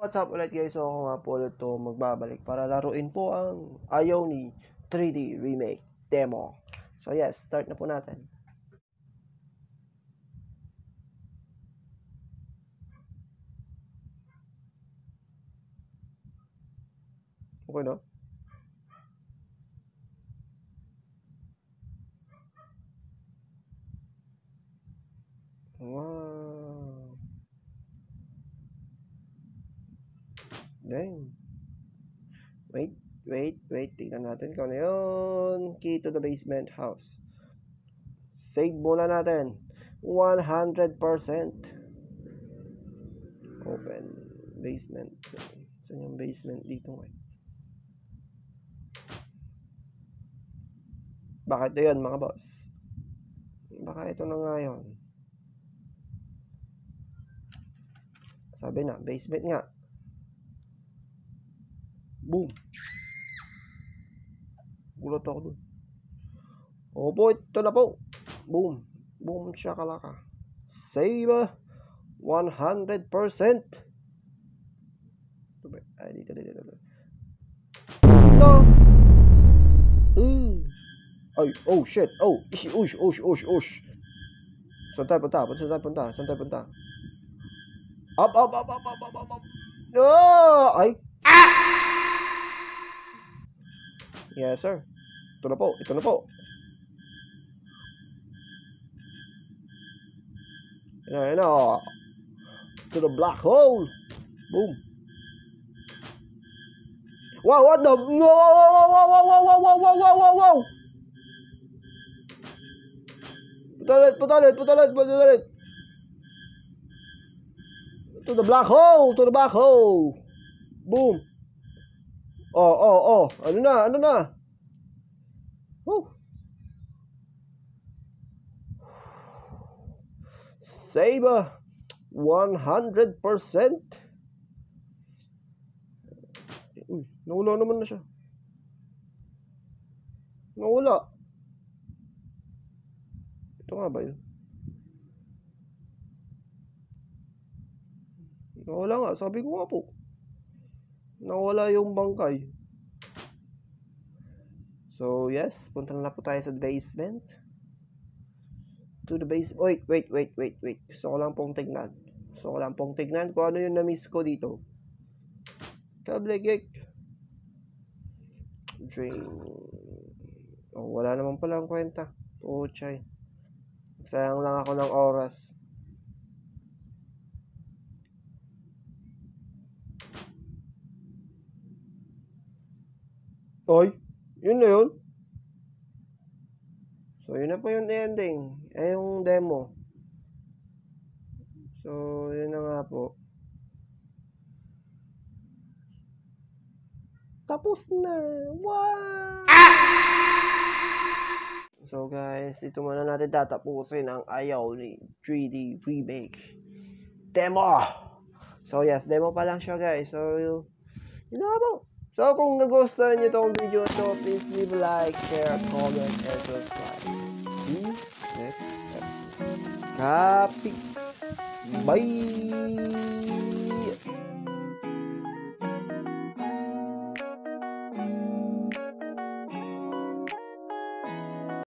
What's up ulit guys? So ako nga po ulit to magbabalik para laruin po ang Ayaw ni 3D Remake Demo. So yes, start na po natin. Okay na? Wow. Dang. Wait. Tingnan natin kung ano yun. Key to the basement house. Save muna natin. 100%. Open. Basement. Saan yung basement dito ngayon? Bakit ito yun mga boss? Baka ito na nga yun. Sabi na, basement nga. Boom. Gulat ako dun. Opo, ito na po. Boom. Boom, shakalaka. Save 100%. Ay, dito. No. Ay, oh shit. Oh, ush. Saan tayo punta? Up. Oh, ay. Yes, sir. Ito na po. Ayan na. To the black hole. Boom. Wow, what the? Wow. Putalit. To the black hole. Boom. Oh. Ano na? Woo. Save 100%. Nawala naman na siya. Nawala. Ito nga ba yun? Nawala nga. Sabi ko nga po. Nawala yung bangkay. So, yes. Punta na po tayo sa basement. To the basement. Wait. Gusto ko lang pong tignan kung ano yung na-miss ko dito. Cable cake. Drain. Oh, wala naman pala ang kwenta. Puchay. Sayang lang ako ng oras. Oy, yun na yun. So, yun na po yung ending. Yung demo. So, yun na nga po. Tapos na. Wow! So guys, ito muna natin tatapusin ang Ayaw ni 3D Remake Demo. So yes, demo pa lang siya guys. So, yun na po. So kung nagustuhan nyo itong video ito, please leave a like, share, comment, and subscribe. See you next episode. Kapis! Bye!